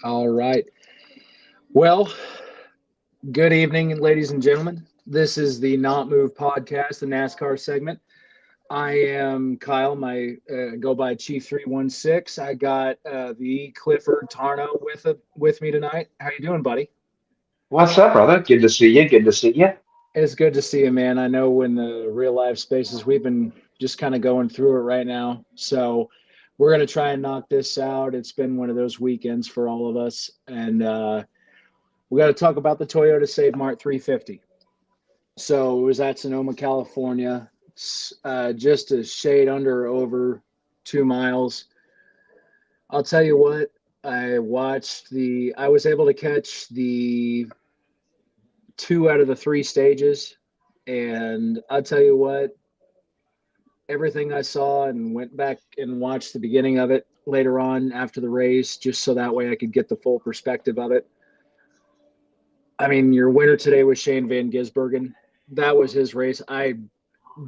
All right. Well, good evening, ladies and gentlemen. This is the Not Move podcast, the NASCAR segment. I am Kyle. My go by Chief 316. I got the Clifford Tarno with me tonight. How you doing, buddy? What's up, brother? Good to see you. Good to see you. It's good to see you, man. I know in the real life spaces we've been just kind of going through it right now. So we're gonna try and knock this out. It's been one of those weekends for all of us, and we got to talk about the Toyota Save Mart 350. So it was at Sonoma, California, just a shade under over 2 miles. I'll tell you what, I was able to catch the two out of the three stages. And I'll tell you what, everything I saw and went back and watched the beginning of it later on after the race, just so that way I could get the full perspective of it. I mean, your winner today was Shane Van Gisbergen. That was his race. I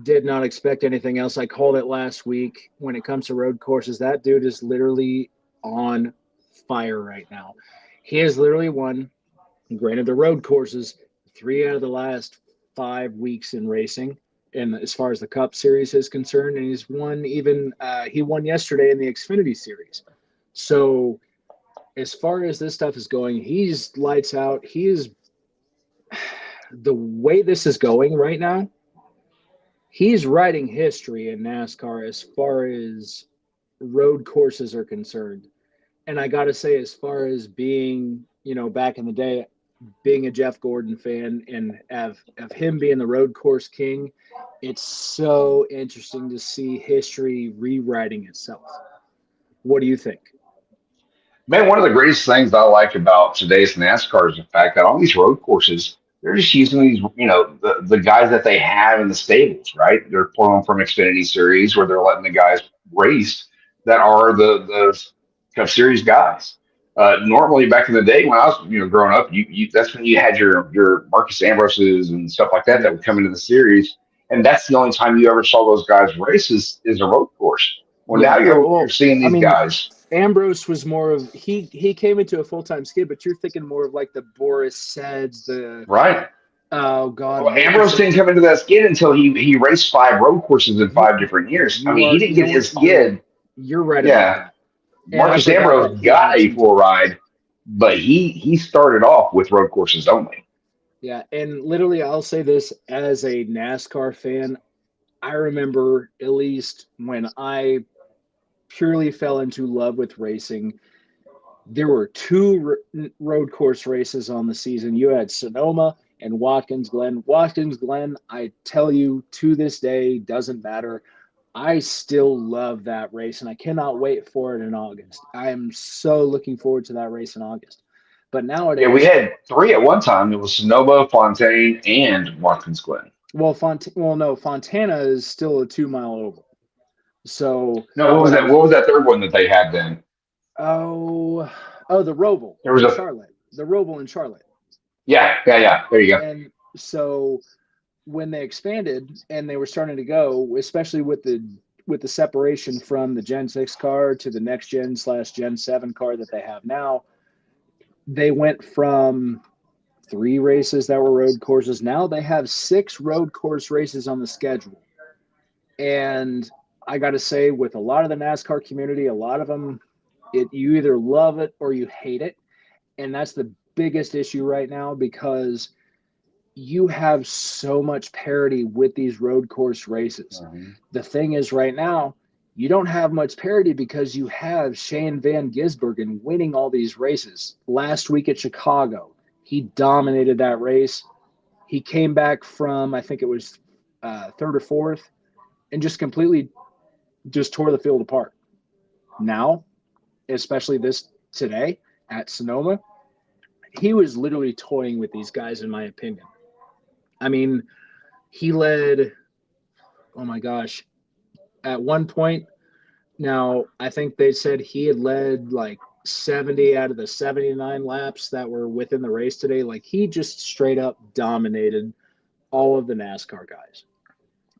did not expect anything else. I called it last week. When it comes to road courses, that dude is literally on fire right now. He has literally won, granted, the road courses, 3 out of the last 5 weeks in racing. And as far as the Cup Series is concerned, and he won yesterday in the Xfinity Series. So as far as this stuff is going, he's lights out. He is the way this is going right now. He's writing history in NASCAR as far as road courses are concerned. And I got to say, as far as being, back in the day, being a Jeff Gordon fan and of him being the road course king, it's so interesting to see history rewriting itself. What do you think? Man, one of the greatest things I like about today's NASCAR is the fact that all these road courses, they're just using these, the guys that they have in the stables, right? They're pulling them from Xfinity Series where they're letting the guys race that are the Cup Series guys. Normally, back in the day when I was, growing up, you that's when you had your Marcus Ambroses and stuff like that Yeah. would come into the series, and that's the only time you ever saw those guys race is a road course. Well, now Yeah. you're Well, seeing I these mean, guys. Ambrose was more of he came into a full time skid, but you're thinking more of like the Boris Seds, the Right. oh God, Well, what was Ambrose it? didn't come into that skid until he raced 5 road courses in You 5 different years. I you mean, are he didn't you know get what his skid. you're right about Yeah, that. And I Marcus forgot that Ambrose he got had a some full time. ride, but he started off with road courses only. Yeah, and literally I'll say this as a NASCAR fan, I remember at least when I purely fell into love with racing, there were two road course races on the season. You had Sonoma and Watkins Glen. Watkins Glen, I tell you, to this day, doesn't matter. I still love that race, and I cannot wait for it in August. I am so looking forward to that race in August. But Yeah, we nowadays, had three at one time. It was Sonoma, Fontaine, and Watkins Glen. no, Fontana is still a 2 mile oval. So, No, what was but that? What was that third one that they had then? oh, the Roval There was in a Charlotte, the Roval in Charlotte. yeah. There you go. And so when they expanded and they were starting to go, especially with the separation from the Gen 6 car to the next gen/Gen 7 car that they have now, they went from 3 races that were road courses. Now they have 6 road course races on the schedule. And I got to say, with a lot of the NASCAR community, a lot of them, you either love it or you hate it. And that's the biggest issue right now because you have so much parity with these road course races. Mhm. The thing is, right now, you don't have much parity because you have Shane Van Gisbergen winning all these races. Last week at Chicago, he dominated that race. He came back from, I think it was third or fourth, and just completely just tore the field apart. Now, especially this today at Sonoma, he was literally toying with these guys, in my opinion. I mean, he led, oh my gosh, at one point. Now, I think they said he had led like 70 out of the 79 laps that were within the race today. Like he just straight up dominated all of the NASCAR guys,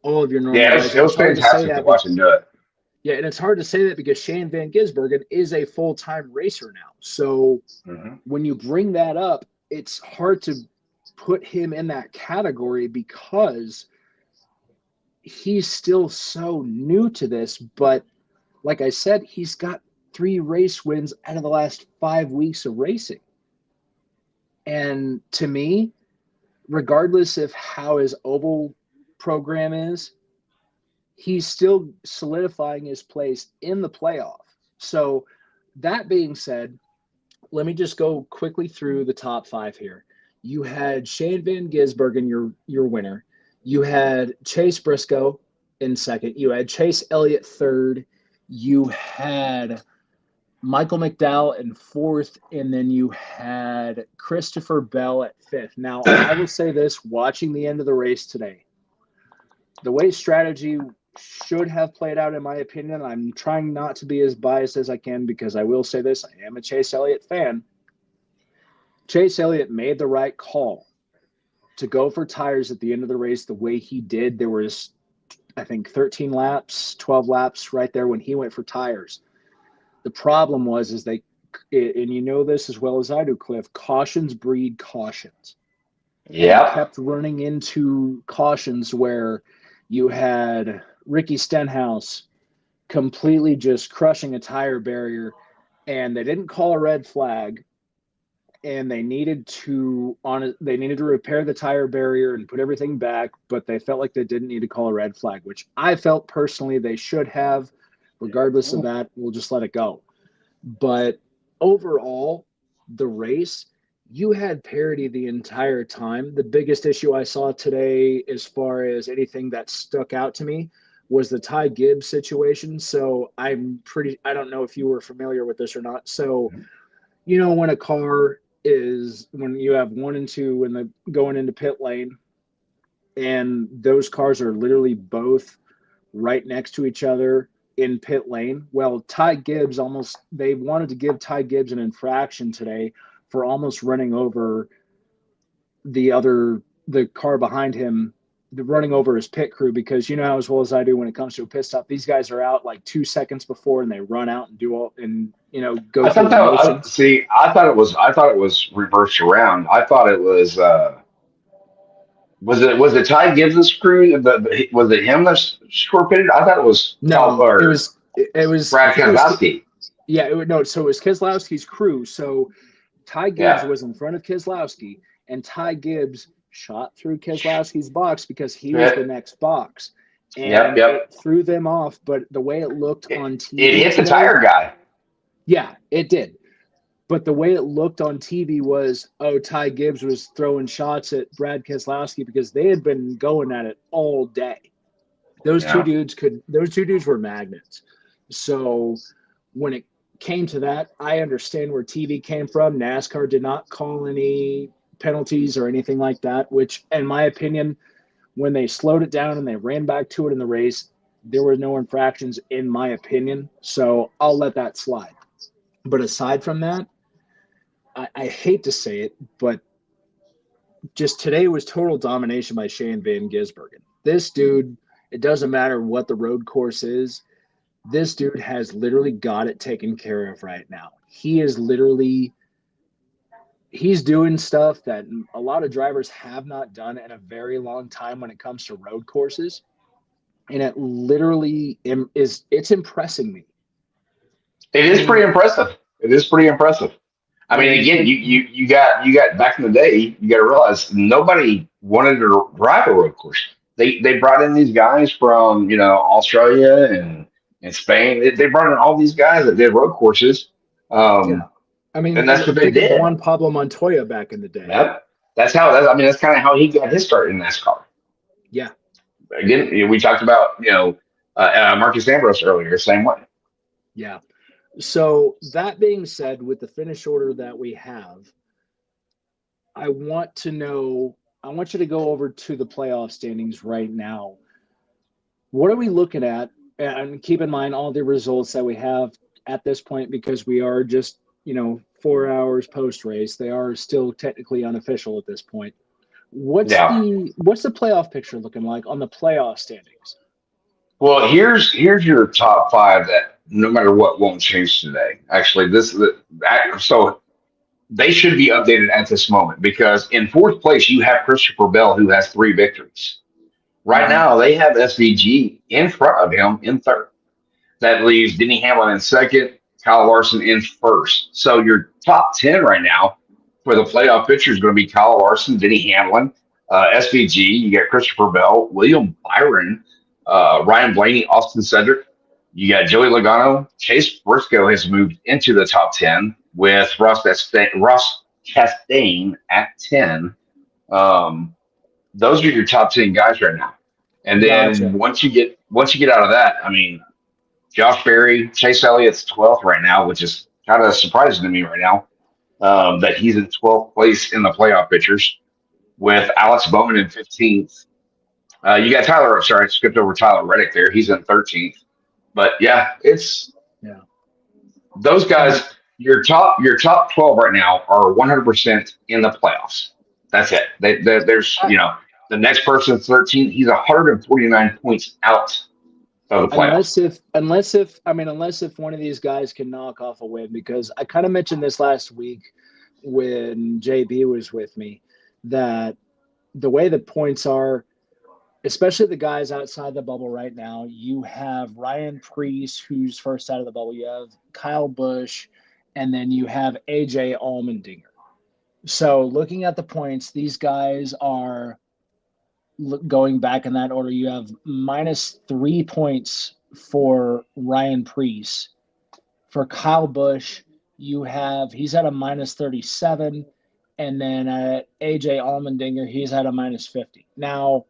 all of your normal Yeah, guys. it And was it's hard to say fantastic to that. watch him do it. Yeah, and it's hard to say that because Shane Van Gisbergen is a full-time racer now. So Hmm. when you bring that up, it's hard to put him in that category because he's still so new to this. But like I said, he's got 3 race wins out of the last 5 weeks of racing. And to me, regardless of how his oval program is, he's still solidifying his place in the playoff. So, that being said, let me just go quickly through the top 5 here. You had Shane Van Gisbergen, your winner. You had Chase Briscoe in second. You had Chase Elliott third. You had Michael McDowell in fourth, and then you had Christopher Bell at fifth. Now, I will say this: watching the end of the race today, the way strategy should have played out, in my opinion, I'm trying not to be as biased as I can because I will say this: I am a Chase Elliott fan. Chase Elliott made the right call to go for tires at the end of the race the way he did. There was, I think, 13 laps, 12 laps right there when he went for tires. The problem was is they, and you know this as well as I do, Cliff, cautions breed cautions. And they Yep. kept running into cautions where you had Ricky Stenhouse completely just crushing a tire barrier, and they didn't call a red flag, and they needed to repair the tire barrier and put everything back, but they felt like they didn't need to call a red flag, which I felt personally they should have. Regardless of that, we'll just let it go. But overall, the race, you had parity the entire time. The biggest issue I saw today, as far as anything that stuck out to me, was the Ty Gibbs situation. So I don't know if you were familiar with this or not. So, when a car is, when you have one and two when the going into pit lane, and those cars are literally both right next to each other in pit lane. Well, Ty Gibbs they wanted to give Ty Gibbs an infraction today for almost running over the car behind him, running over his pit crew, because you know how as well as I do when it comes to a pit stop, these guys are out like 2 seconds before and they run out and do all and go I through thought the that I, motions. see. I thought it was reversed around. I thought it was. Was it Ty Gibbs' crew? Was it him that score pitted? I thought it was Paul No, it or was it was Brad it was Keselowski. yeah, no, so it was Keselowski's crew. So Ty Gibbs Yeah. was in front of Keselowski, and Ty Gibbs shot through Keselowski's box because he was the Yep. next box, Yep. and Yep. it threw them off. But the way it looked on It TV hit the today, tire guy. yeah, it did. But the way it looked on TV was, oh, Ty Gibbs was throwing shots at Brad Keselowski because they had been going at it all day. Yeah. Those two dudes were magnets. So when it came to that, I understand where TV came from. NASCAR did not call any penalties or anything like that, which, in my opinion, when they slowed it down and they ran back to it in the race, there were no infractions, in my opinion. So I'll let that slide. But aside from that, I hate to say it, but just today was total domination by Shane Van Gisbergen. This dude, it doesn't matter what the road course is, this dude has literally got it taken care of right now. He's doing stuff that a lot of drivers have not done in a very long time when it comes to road courses, and it literally it's impressing me. It I is pretty mean, impressive. It is pretty impressive. I I mean, mean again, it. you got back in the day. You got to realize nobody wanted to drive a road course. They brought in these guys from Australia and Spain. They brought in all these guys that did road courses, Yeah, um, I mean, and that's what they think of did. Juan Pablo Montoya back in the day. Yep. That's how. I mean, that's kind of how he got his start in NASCAR. Yeah, Again, we talked about Marcus Ambrose earlier. Same way. yeah. So that being said, with the finish order that we have, I want to know. I want you to go over to the playoff standings right now. What are we looking at? And keep in mind all the results that we have at this point because we are just 4 hours post race. They are still technically unofficial at this point. What's Yeah. the playoff picture looking like on the playoff standings? Well, here's your top five that no matter what won't change today. Actually, so they should be updated at this moment because in fourth place you have Christopher Bell who has three victories. Right Hmm. now they have SVG in front of him in third. That leaves Denny Hamlin in second, Kyle Larson in first. So your top 10 right now for the playoff picture is going to be Kyle Larson, Denny Hamlin, SVG. You got Christopher Bell, William Byron, Ryan Blaney, Austin Cedric. You got Joey Logano. Chase Briscoe has moved into the top 10 with Ross Chastain at 10. Um, those are your top 10 guys right now. And then Gotcha. once you get out of that, I mean, Josh Berry, Chase Elliott's 12th right now, which is kind of surprising to me right now that he's in 12th place in the playoff pictures with Alex Bowman in 15th. You got Tyler, sorry, I skipped over Tyler Reddick there. He's in 13th. But yeah, it's Yeah. those And the guys. Your top 12 right now are 100% in the playoffs. That's it. There's I, the next person's 13th. He's 149 points out of the playoffs. unless if one of these guys can knock off a win, because I kind of mentioned this last week when JB was with me, that the way the points are, especially the guys outside the bubble right now, you have Ryan Preece, who's first out of the bubble. You have Kyle Busch, and then you have AJ Allmendinger. So looking at the points, these guys are going back in that order. You have -3 points for Ryan Preece. For Kyle Busch, he's at a -37, and then AJ Allmendinger, he's at a -50. Now,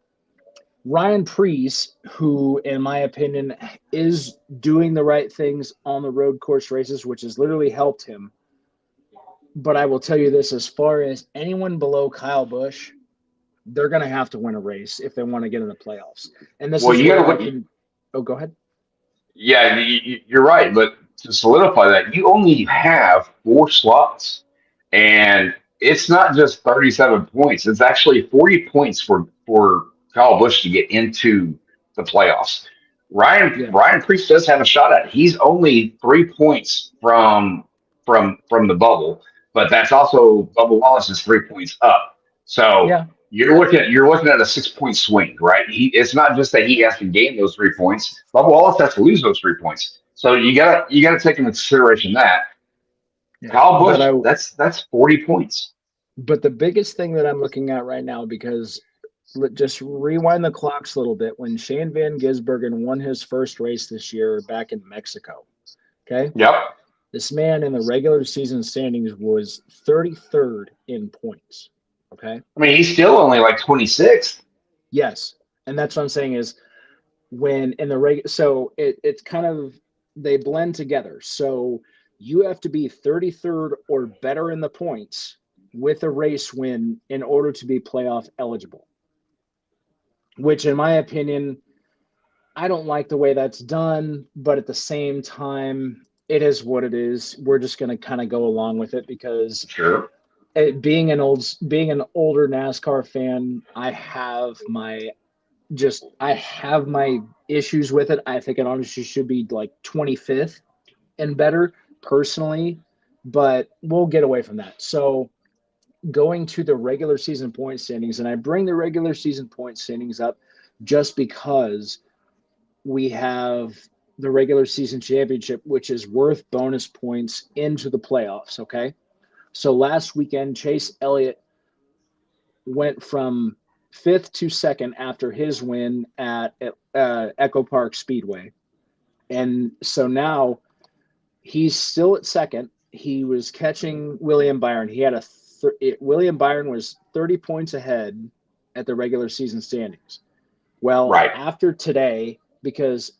Ryan Preece, who, in my opinion, is doing the right things on the road course races, which has literally helped him. But I will tell you this, as far as anyone below Kyle Busch, they're going to have to win a race if they want to get in the playoffs. And this Well, is you got where to I look. can. Oh, go ahead. Yeah, you're right. But to solidify that, you only have four slots, and it's not just 37 points. It's actually 40 points for Kyle Busch to get into the playoffs. Ryan Yeah. Ryan Priest does have a shot at it. He's only 3 points from the bubble, but that's also Bubba Wallace is 3 points up. So Yeah. you're looking at a 6 point swing, right? It's not just that he has to gain those 3 points. Bubba Wallace has to lose those 3 points. So you gotta take into consideration that Yeah. Kyle Busch, that's 40 points. But the biggest thing that I'm looking at right now, because just rewind the clocks a little bit, when Shane Van Gisbergen won his first race this year back in Mexico. Okay. Yep. This man in the regular season standings was 33rd in points. Okay. I mean, he's still only like 26th. Yes. And that's what I'm saying is when in the regular, so it's kind of, they blend together. So you have to be 33rd or better in the points with a race win in order to be playoff eligible, which in my opinion, I don't like the way that's done, but at the same time, it is what it is. We're just going to kind of go along with it because Sure. being an older NASCAR fan, I have my issues with it. I think it honestly should be like 25th and better personally, but we'll get away from that. So going to the regular season point standings, and I bring the regular season point standings up just because we have the regular season championship, which is worth bonus points into the playoffs. Okay. So last weekend, Chase Elliott went from fifth to second after his win at Echo Park Speedway. And so now he's still at second. He was catching William Byron. William Byron was 30 points ahead at the regular season standings. Well, Right. after today, because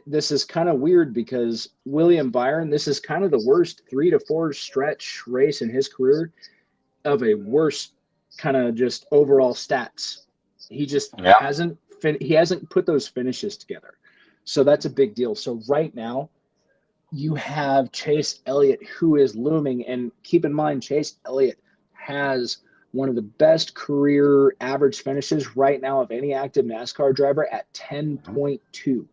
this is kind of weird because William Byron, this is kind of the worst 3 to 4 stretch race in his career of a worse kind of just overall stats. He just Yeah. hasn't put those finishes together. So that's a big deal. So right now, you have Chase Elliott who is looming, and keep in mind Chase Elliott has one of the best career average finishes right now of any active NASCAR driver at 10.2.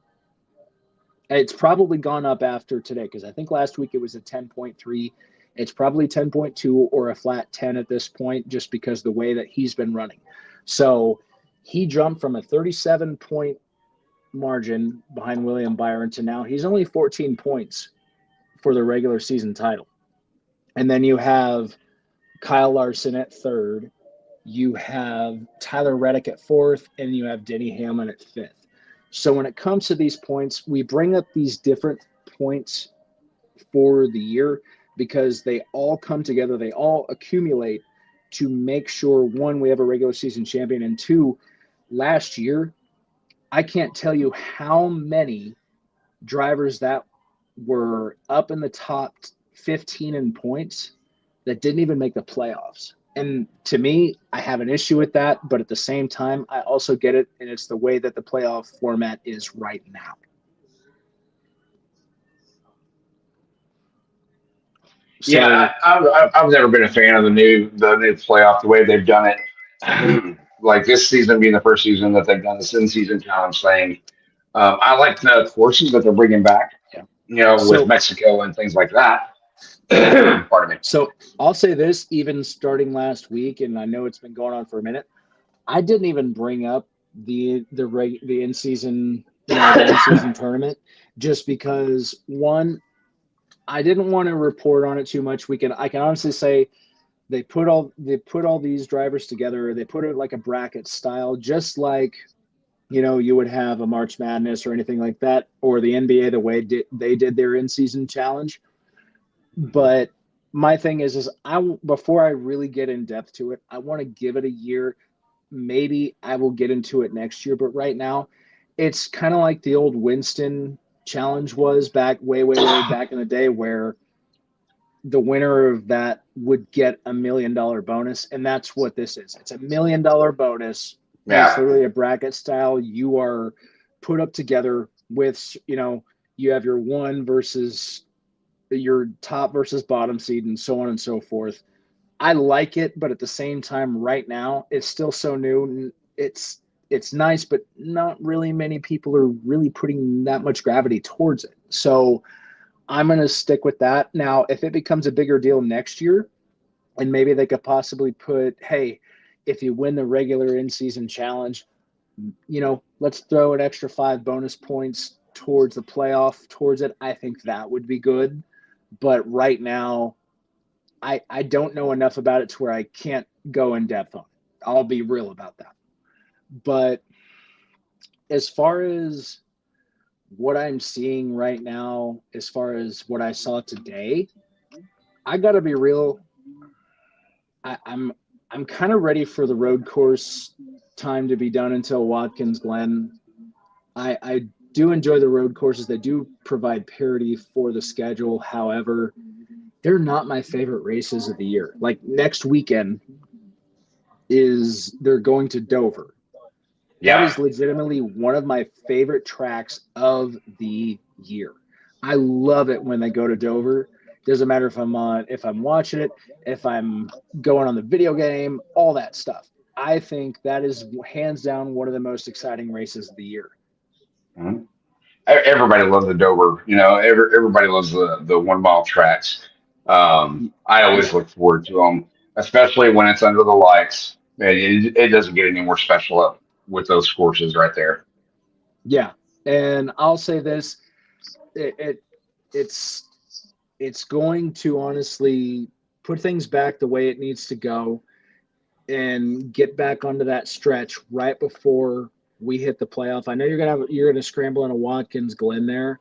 It's probably gone up after today because I think last week it was a 10.3. It's probably 10.2 or a flat 10 at this point, just because the way that he's been running. So he jumped from a 37-point margin behind William Byron to now he's only 14 points for the regular season title. And then you have Kyle Larson at third, you have Tyler Reddick at fourth, and you have Denny Hamlin at fifth. So when it comes to these points, we bring up these different points for the year because they all come together, they all accumulate to make sure, one, we have a regular season champion, and two, last year, I can't tell you how many drivers that were up in the top 15 in points that didn't even make the playoffs. And to me, I have an issue with that, but at the same time, I also get it, and it's the way that the playoff format is right now. So, I've never been a fan of the new playoff the way they've done it. Like this season being the first season that they've done this in season challenge thing. I like the courses that they're bringing back, yeah. with So, Mexico and things like that. Pardon me. so I'll say this, even starting last week, and I know it's been going on for a minute. I didn't even bring up the in season the in season tournament just because, one, I didn't want to report on it too much. I can honestly say they put all these drivers together. They put it like a bracket style, just like you would have a March Madness or anything like that, or the NBA the way they did their in season challenge. But my thing is I before I really get in depth to it, I want to give it a year. Maybe I will get into it next year, but right now, it's kind of like the old Winston challenge was back way back in the day, where the winner of that would get $1 million bonus, and that's what this is. It's $1 million bonus, and it's Yeah. literally a bracket style. You are put up together with you have your one versus your top versus bottom seed, and so on and so forth. I like it, but at the same time, right now, it's still so new. It's nice, but not really many people are really putting that much gravity towards it. So I'm going to stick with that. Now, if it becomes a bigger deal next year, and maybe they could possibly put, hey, if you win the regular in-season challenge, let's throw an extra 5 bonus points towards the playoff, towards it. I think that would be good. But right now, I don't know enough about it to where I can't go in depth on it. I'll be real about that. But as far as what I'm seeing right now, as far as what I saw today, I gotta be real. I'm kind of ready for the road course time to be done until Watkins Glen. I do enjoy the road courses. They do provide parity for the schedule. However, they're not my favorite races of the year. Like next weekend they're going to Dover. That Yeah. is legitimately one of my favorite tracks of the year. I love it when they go to Dover. Doesn't matter if I'm watching it, if I'm going on the video game, all that stuff. I think that is hands down one of the most exciting races of the year. Mhm. Everybody loves the Dover. Everybody loves the 1 mile tracks. I always Yeah, look forward to them, especially when it's under the lights. It doesn't get any more special up with those courses right there. yeah. And I'll say this: it, it it's it's going to honestly put things back the way it needs to go and get back onto that stretch right before we hit the playoff. I know you're gonna scramble in a Watkins Glen there,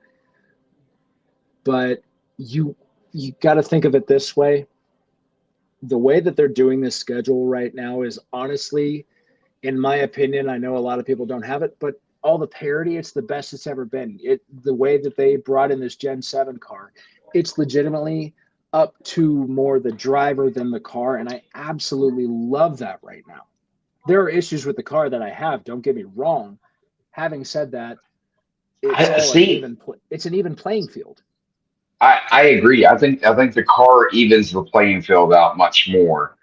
but you you got to think of it this way. The way that they're doing this schedule right now is honestly, in my opinion, I know a lot of people don't have it, but all the parity, it's the best it's ever been. The way that they brought in this Gen 7 car, it's legitimately up to more the driver than the car, and I absolutely love that right now. There are issues with the car that I have, don't get me wrong. Having said that, it's I all an see. even playing field. I agree. I think the car evens the playing field out much more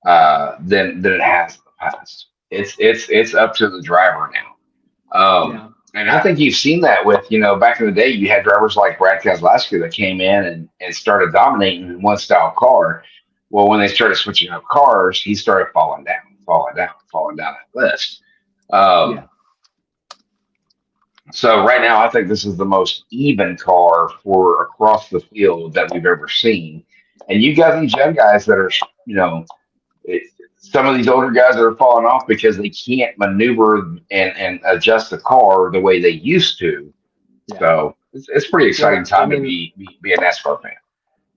than it has in the past. It's up to the driver now. Yeah. And I think you've seen that with, back in the day, you had drivers like Brad Keselowski that came in and started dominating in one style car. Well, when they started switching up cars, he started falling down, falling down, falling down that list. Yeah. Um, so right now, I think this is the most even car for across the field that we've ever seen. And you got these young guys that are, you know, it, some of these older guys that are falling off because they can't maneuver and adjust the car the way they used to. Yeah. So it's pretty exciting Well, I time to mean, be a NASCAR fan.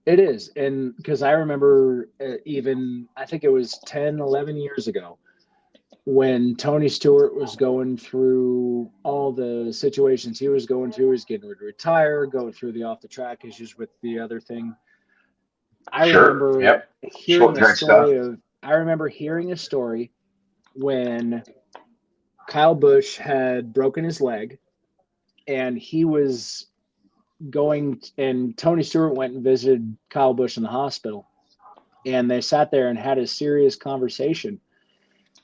it is. And because I remember even, I think it was 10, 11 years ago when Tony Stewart was going through all the situations he was going through. He was getting ready to retire, going through the off the track issues with the other thing. I Sure. remember Yep. Short track stuff. I remember hearing a story when Kyle Busch had broken his leg and he was going, and Tony Stewart went and visited Kyle Busch in the hospital, and they sat there and had a serious conversation.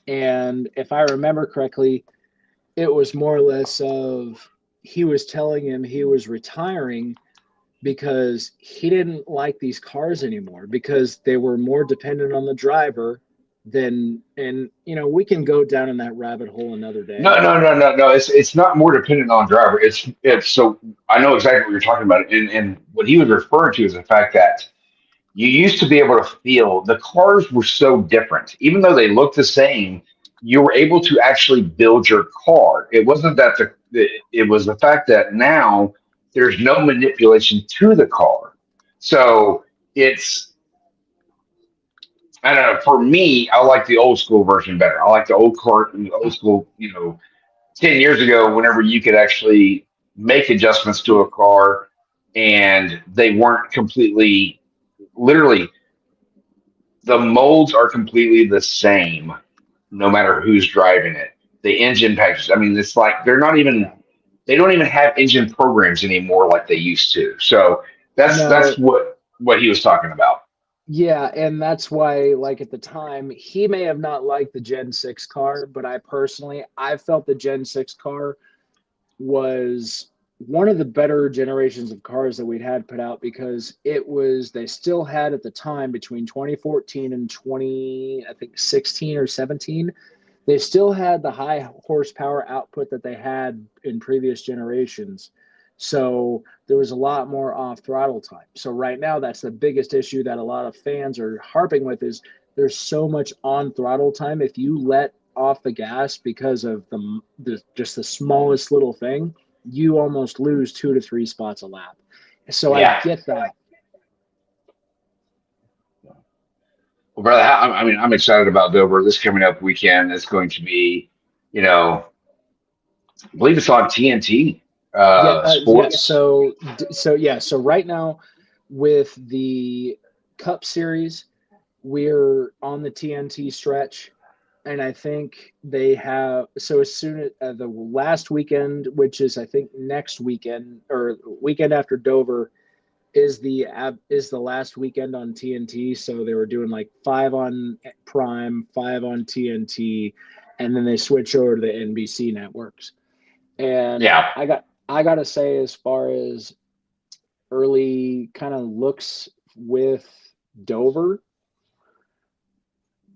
And if I remember correctly, it was more or less of he was telling him he was retiring because he didn't like these cars anymore because they were more dependent on the driver than, and we can go down in that rabbit hole another No, day. no, no, no, no. It's not more dependent on driver. It's so I know exactly what you're talking about. And what he was referring to is the fact that you used to be able to feel the cars were so different. Even though they looked the same, you were able to actually build your car. It wasn't that it was the fact that now there's no manipulation to the car. So it's I don't know. For me, I like the old school version better. I like the old car, the old school. 10 years ago, whenever you could actually make adjustments to a car, and they weren't completely, literally, the molds are completely the same, no matter who's driving it. The engine packages. I mean, it's like they're not even. Yeah. They don't even have engine programs anymore like they used to. So that's No, what he was talking about. yeah, and that's why, like at the time, he may have not liked the Gen 6 car, but I felt the Gen 6 car was one of the better generations of cars that we'd had put out because they still had at the time between 2014 and 20, I think 16 or 17, they still had the high horsepower output that they had in previous generations. So there was a lot more off throttle time. So right now, that's the biggest issue that a lot of fans are harping with is there's so much on throttle time. If you let off the gas because of just the smallest little thing, you almost lose 2 to 3 spots a lap. So I Yeah. get that. Well, brother, I mean, I'm excited about Dover. This coming up weekend is going to be, you know, I believe it's on TNT Yeah, yeah. Sports. So right now, with the Cup Series, we're on the TNT stretch, and I think they have. So as soon as the last weekend, which is I think next weekend or weekend after Dover, is the last weekend on TNT. So they were doing like 5 on Prime, 5 on TNT, and then they switch over to the NBC networks. And Yeah, I gotta say, as far as early kind of looks with Dover,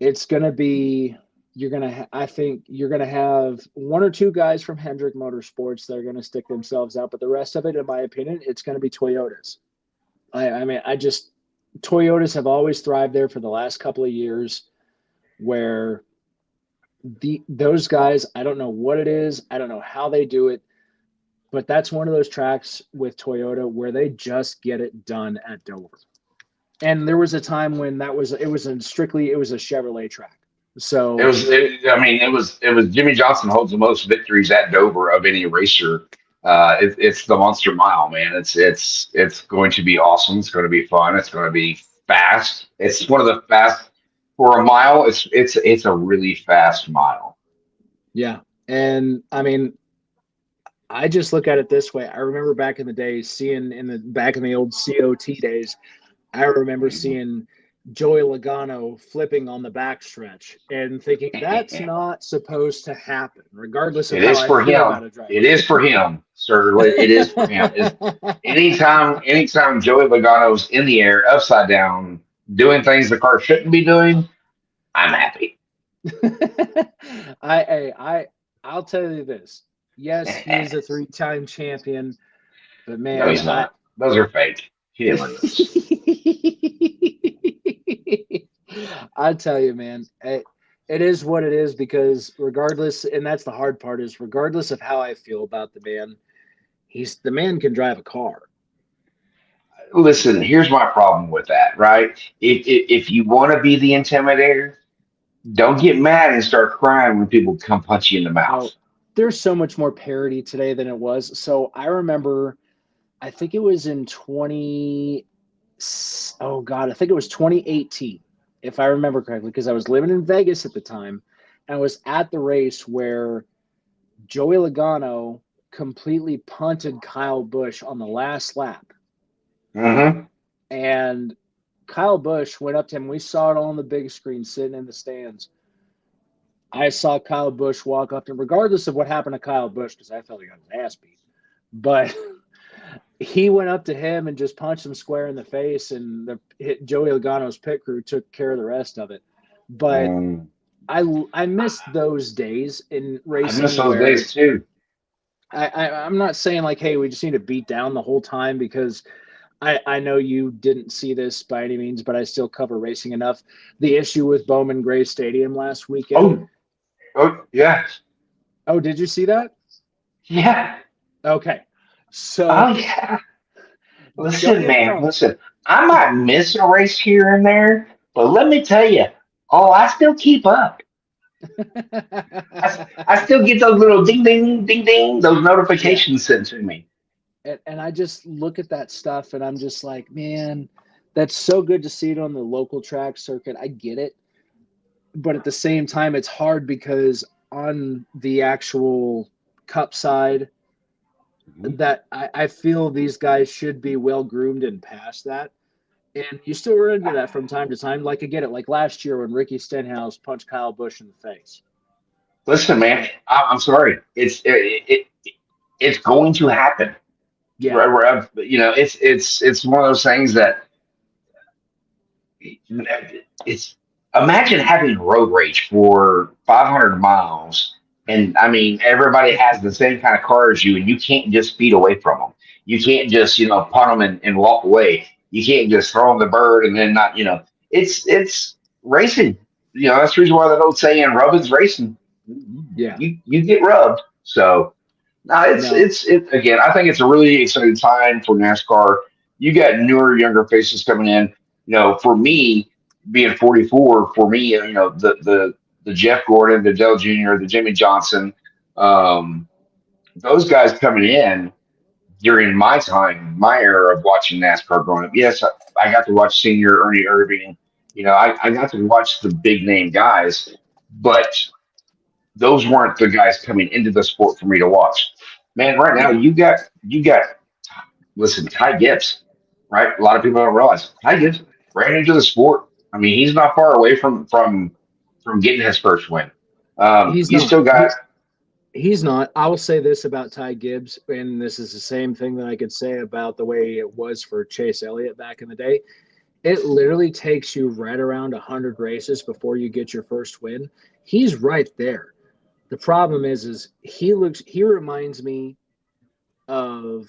it's gonna be I think you're gonna have 1 or 2 guys from Hendrick Motorsports that are gonna stick themselves out, but the rest of it, in my opinion, it's gonna be Toyotas. I mean, Toyotas have always thrived there for the last couple of years, where those guys, I don't know what it is, I don't know how they do it, but that's one of those tracks with Toyota where they just get it done at Dover. And there was a time when it was a Chevrolet track. it So was. I mean, it was Jimmy Johnson holds the most victories at Dover of any racer. It's the Monster Mile, man. It's going to be awesome. It's going to be fun. It's going to be fast. It's one of the fast for a mile. It's a really fast mile. yeah, and I mean, I just look at it this way. I remember back in the day seeing back in the old COT days, I remember Mhm. seeing Joey Logano flipping on the backstretch and thinking that's It not supposed to happen, regardless of how is I for feel him. about a driver. It is for him, sir. It is for him. Is anytime Joey Logano's in the air, upside down, doing things the car shouldn't be doing, I'm happy. I'll tell you this. Yes, he is a three-time champion, but No, man, he's not. Those are fake. He didn't win those. I tell you, man, it is what it is because regardless, and that's the hard part is regardless of how I feel about the man, he's the man can drive a car. Listen, here's my problem with that, right? If you want to be the intimidator, don't get mad and start crying when people come punch you in the mouth. Oh, there's so much more parity today than it was. So I remember, I think it was in 20, oh God, I think it was 2018, if I remember correctly, because I was living in Vegas at the time. And I was at the race where Joey Logano completely punted Kyle Busch on the last lap. Hmm. And Kyle Busch went up to him. We saw it on the big screen sitting in the stands. I saw Kyle Busch walk up to him, regardless of what happened to Kyle Busch, because I felt he got his ass beat. But he went up to him and just punched him square in the face, and Joey Logano's pit crew took care of the rest of it. But Mm, I miss those days in I miss racing those where days too. I'm not saying like, hey, we just need to beat down the whole time because I know you didn't see this by any means, but I still cover racing enough. The issue with Bowman Gray Stadium last weekend. Oh, oh, yeah, Oh, did you see that? yeah, Okay. So oh, yeah. don't Listen, get me man, wrong. listen. I might miss a race here and there, but let me tell you, oh, I still keep up. I still get those little ding, ding, ding, ding, those Yeah. notifications sent to me. And I just look at that stuff and I'm just like, man, that's so good to see it on the local track circuit. I get it. But at the same time, it's hard because on the actual cup side, Mhm. that I feel these guys should be well groomed and past that. And you still run into that from time to time. Like I get it. Like last year when Ricky Stenhouse punched Kyle Busch in the face. Listen, man, I'm sorry. It's going to happen. Yeah. It's one of those things that it's imagine having road rage for 500 miles, and I mean everybody has the same kind of car as you, and you can't just speed away from them. You can't just punt them and walk away. You can't just throw them the bird and then not it's racing. That's the reason why that old saying rubbing's racing. Yeah. You get rubbed. So no, No, it again. I think it's a really exciting time for NASCAR. You got newer, younger faces coming in. For me, being 44, for me, the Jeff Gordon, the Dale Jr., the Jimmy Johnson, um, those guys coming in during my time, my era of watching NASCAR growing up. Yes, I got to watch senior Ernie Irving. I got to watch the big name guys, but those weren't the guys coming into the sport for me to watch. Man, right now yeah. you got listen, Ty Gibbs, right? A lot of people don't realize Ty Gibbs ran into the sport. I mean, he's not far away from getting his first win. He's You not. still got He's not. I will say this about Ty Gibbs, and this is the same thing that I could say about the way it was for Chase Elliott back in the day. It literally takes you right around 100 races before you get your first win. He's right there. The problem is he reminds me of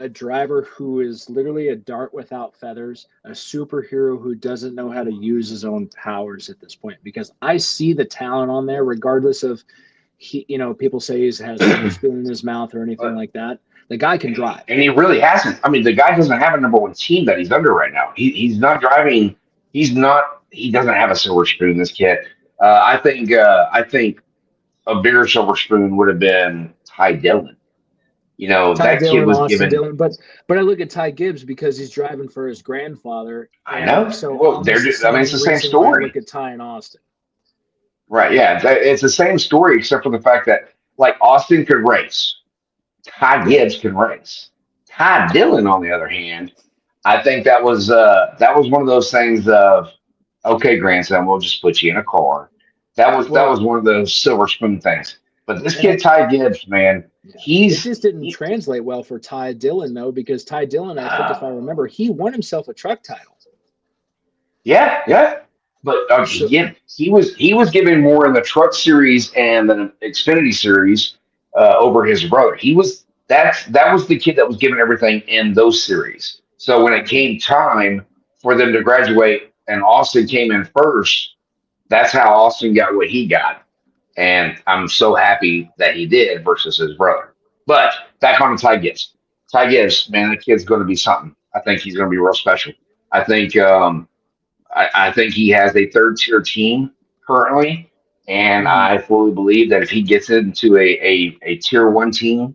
a driver who is literally a dart without feathers, a superhero who doesn't know how to use his own powers at this point. Because I see the talent on there, regardless of people say he has a silver spoon in his mouth or anything but like that. The guy can drive. and he really hasn't. I mean, the guy doesn't have a number one team that he's under right now. He's not driving. He's not. He doesn't have a silver spoon. This kid. I think a bigger silver spoon would have been Ty Dillon. Ty That kid Dillon, was Austin given. Dillon, but I look at Ty Gibbs because he's driving for his grandfather, I and know. so Well, almost the I mean, it's same the same reason why I story. look at Ty and Austin. Right. Yeah. It's the same story, except for the fact that, like, Austin could race. Ty Yeah, Gibbs can race. Ty Dillon, on the other hand, I think that was one of those things of, okay, grandson, we'll just put you in a car. That was Well, one of those silver spoon things. But this and kid Ty Gibbs, man, yeah, it he's just didn't he, translate well for Ty Dillon though, because Ty Dillon, I think if uh, I remember, he won himself a truck title. yeah, yeah. But So he was given more in the Truck Series and the Xfinity Series over his brother. That was the kid that was given everything in those series. So when it came time for them to graduate and Austin came in first, that's how Austin got what he got. And I'm so happy that he did versus his brother. But back on to Ty Gibbs. Ty Gibbs, man, the kid's going to be something. I think he's going to be real special. I think I think he has a third tier team currently, and mhm. I fully believe that if he gets into a tier one team,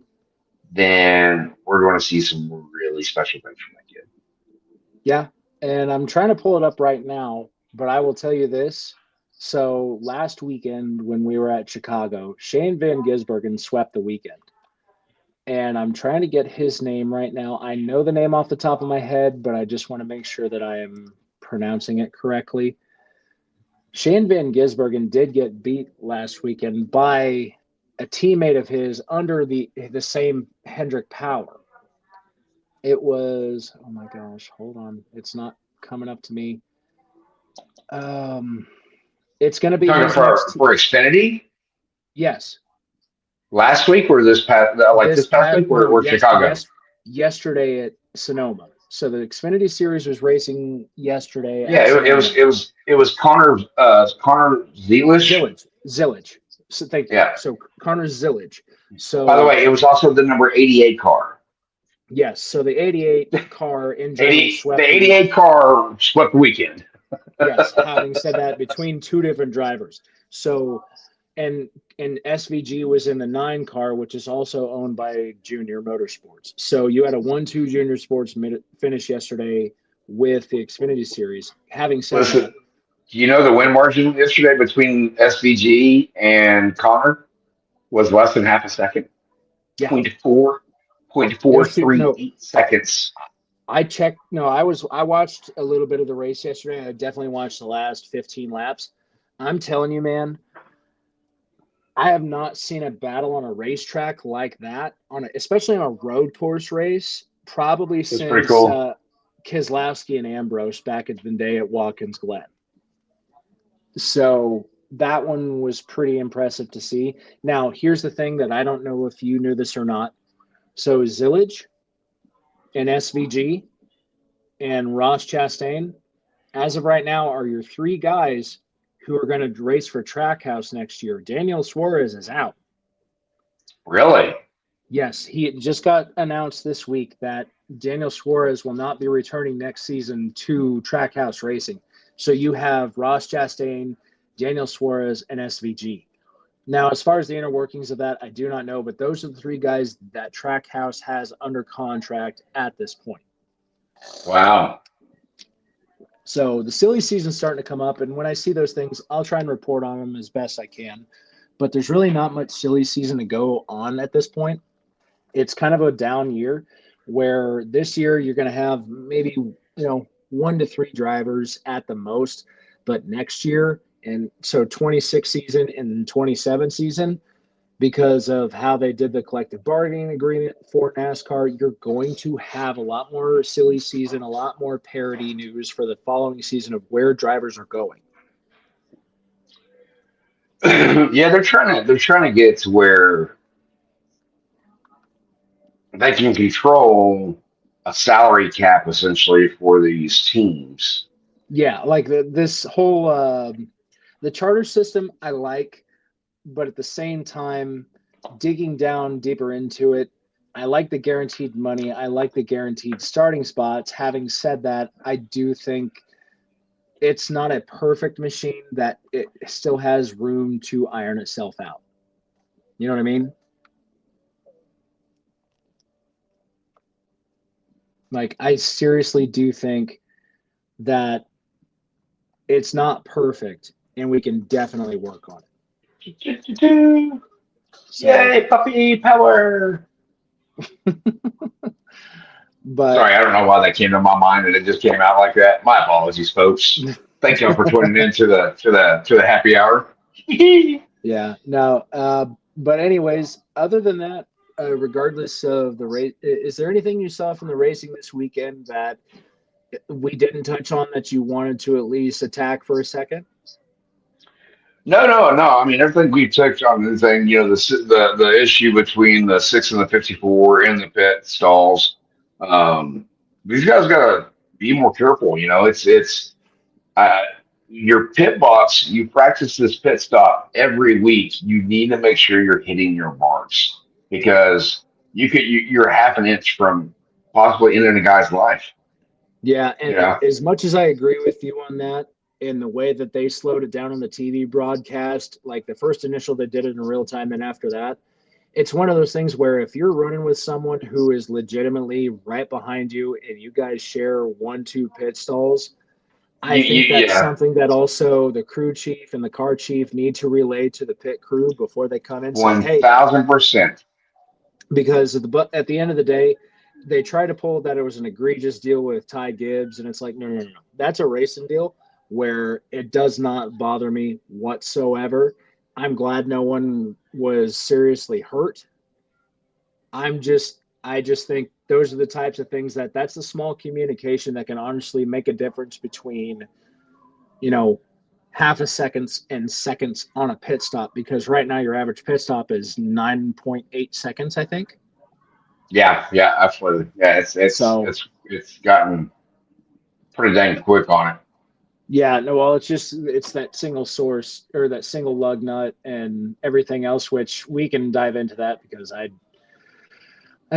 then we're going to see some really special things from that kid. Yeah, and I'm trying to pull it up right now, but I will tell you this. So last weekend when we were at Chicago, Shane Van Gisbergen swept the weekend. And I'm trying to get his name right now. I know the name off the top of my head, but I just want to make sure that I am pronouncing it correctly. Shane Van Gisbergen did get beat last weekend by a teammate of his under the same Hendrick Power. It was, oh my gosh, hold on. It's not coming up to me. Um, it's going to be Talking his next. for Xfinity Yes, last week or this past like this this past past week no, or yes, Chicago. yes, yesterday at Sonoma. So the Xfinity Series was racing yesterday Yeah, at it Sonoma. was it was it was Connor Zeilish. Zillage. So thank you. Yeah. So Connor Zillage. By the So way, it was also the number 88 car. yes, so the '88 car in general 80 the swept the week. 88 car swept the weekend. Yes, having said that, between two different drivers. So and SVG was in the 9 car, which is also owned by Junior Motorsports. So you had a 1-2 Junior Sports finish yesterday with the Xfinity Series. Having said Listen, that, do you know the win margin yesterday between SVG and Connor was less than half a second? yeah, Point four, point it four was two. three No, eight seconds. I checked. No, I watched a little bit of the race yesterday. I definitely watched the last 15 laps. I'm telling you, man, I have not seen a battle on a racetrack like that especially on a road course race, probably It's pretty since cool. Keselowski and Ambrose back in the day at Watkins Glen. So that one was pretty impressive to see. Now, here's the thing that I don't know if you knew this or not. So Zillage and SVG and Ross Chastain, as of right now, are your three guys who are going to race for Trackhouse next year. Daniel Suarez is out. Really? Yes, he just got announced this week that Daniel Suarez will not be returning next season to Trackhouse Racing. So you have Ross Chastain, Daniel Suarez, and SVG. Now, as far as the inner workings of that, I do not know, but those are the three guys that Trackhouse has under contract at this point. Wow. So the silly season's starting to come up, and when I see those things, I'll try and report on them as best I can. But there's really not much silly season to go on at this point. It's kind of a down year where this year you're going to have maybe 1 to 3 drivers at the most, but next year and so 26 season and 27 season, because of how they did the collective bargaining agreement for NASCAR, you're going to have a lot more silly season, a lot more parity news for the following season of where drivers are going. Yeah, they're trying to get to where they can control a salary cap essentially for these teams. Yeah, like this whole the charter system I like, but at the same time, digging down deeper into it, I like the guaranteed money. I like the guaranteed starting spots. Having said that, I do think it's not a perfect machine, that it still has room to iron itself out. You know what I mean? Like, I seriously do think that it's not perfect and we can definitely work on it. So, Yay, puppy power! But Sorry, I don't know why that came to my mind and it just came out like that. My apologies, folks. Thank y'all for tuning in to the happy hour. yeah, no. But anyways, other than that, regardless of the race, is there anything you saw from the racing this weekend that we didn't touch on that you wanted to at least attack for a second? No, no, no. I mean, everything we touched on the thing, the issue between the 6 and the 54 in the pit stalls. Um, these guys got to be more careful. Uh, your pit box. You practice this pit stop every week. You need to make sure you're hitting your marks because you're half an inch from possibly ending a guy's life. Yeah, You and know, as much as I agree with you on that, in the way that they slowed it down on the TV broadcast, like the first initial they did it in real time, and after that, it's one of those things where if you're running with someone who is legitimately right behind you and you guys share 1, 2 pit stalls, I think that's yeah, something that also the crew chief and the car chief need to relay to the pit crew before they come in. Say, one hey, thousand percent. because at the end of the day, they try to pull that it was an egregious deal with Ty Gibbs, and it's like, no, no, no, no. That's a racing deal where it does not bother me whatsoever. I'm glad no one was seriously hurt. I just think those are the types of things that's the small communication that can honestly make a difference between, you know, half a seconds and seconds on a pit stop, because right now your average pit stop is 9.8 seconds, I think. Yeah, yeah, absolutely. Yeah, So it's gotten pretty dang quick on it. yeah, no, well, it's that single source or that single lug nut and everything else, which we can dive into that because I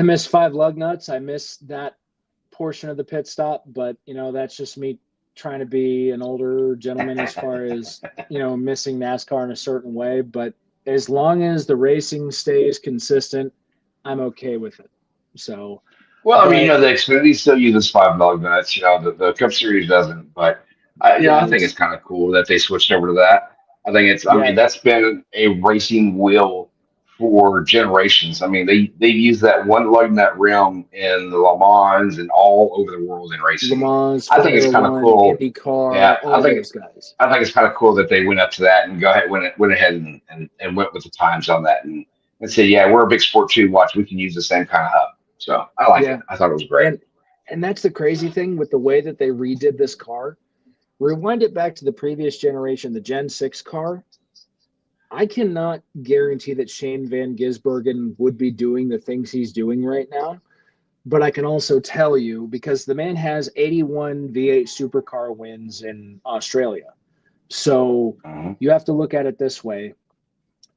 miss 5 lug nuts. I miss that portion of the pit stop, but that's just me trying to be an older gentleman as far as missing NASCAR in a certain way. But as long as the racing stays consistent, I'm okay with it. So, Well, I mean, but the Xfinity still uses 5 lug nuts. The Cup Series doesn't, but yeah, I think it's kind of cool that they switched over to that. I yeah, mean, that's been a racing wheel for generations. I mean, they use that one lug nut rim in the Le Mans and all over the world in Le racing. Mans, I think it's Formula kind of One, cool. IndyCar, Yeah, all those guys. I think it's kind of cool that they went up to that and went ahead and went with the times on that and said, yeah, we're a big sport too. Watch, we can use the same kind of hub. So I like it. Yeah, I thought it was great. and that's the crazy thing with the way that they redid this car. Rewind it back to the previous generation, the Gen 6 car. I cannot guarantee that Shane Van Gisbergen would be doing the things he's doing right now. But I can also tell you, because the man has 81 V8 supercar wins in Australia. So Mhm. you have to look at it this way.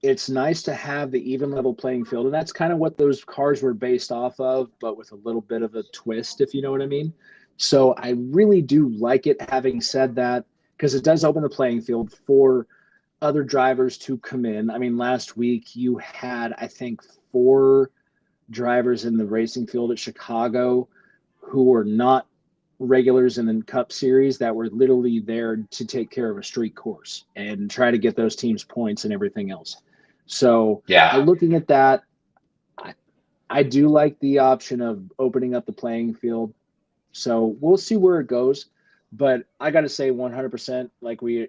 It's nice to have the even level playing field. And that's kind of what those cars were based off of, but with a little bit of a twist, if you know what I mean. So I really do like it, having said that, because it does open the playing field for other drivers to come in. I mean, last week you had, I think, 4 drivers in the racing field at Chicago who were not regulars in the Cup Series that were literally there to take care of a street course and try to get those teams points and everything else. So, Yeah. looking at that, I, I do like the option of opening up the playing field. So we'll see where it goes. But I got to say, 100%, like we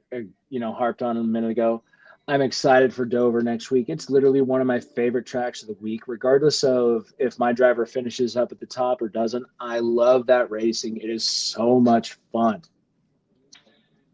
harped on a minute ago, I'm excited for Dover next week. It's literally one of my favorite tracks of the week, regardless of if my driver finishes up at the top or doesn't. I love that racing. It is so much fun.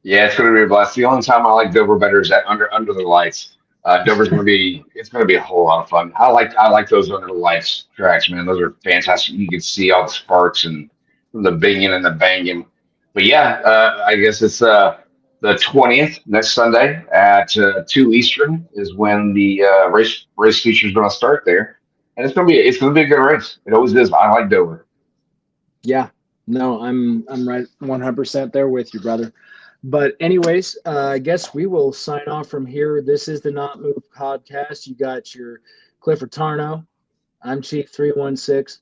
Yeah, it's going to be a blast. The only time I like Dover better is that under the lights. Dover's going to be it's going to be a whole lot of fun. I like those under the lights tracks, man. Those are fantastic. You can see all the sparks and the binging and the banging. But yeah, I guess it's the 20th next Sunday at 2 Eastern is when the race feature is going to start there, and it's going to be a good race. It always is. I like Dover. Yeah, no, I'm right 100% there with you, brother. But anyways, I guess we will sign off from here. This is the Not Move podcast. You got your Clifford Tarno. I'm Chief 316.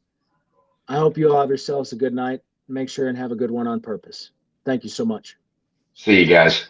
I hope you all have yourselves a good night. Make sure and have a good one on purpose. Thank you so much. See you guys.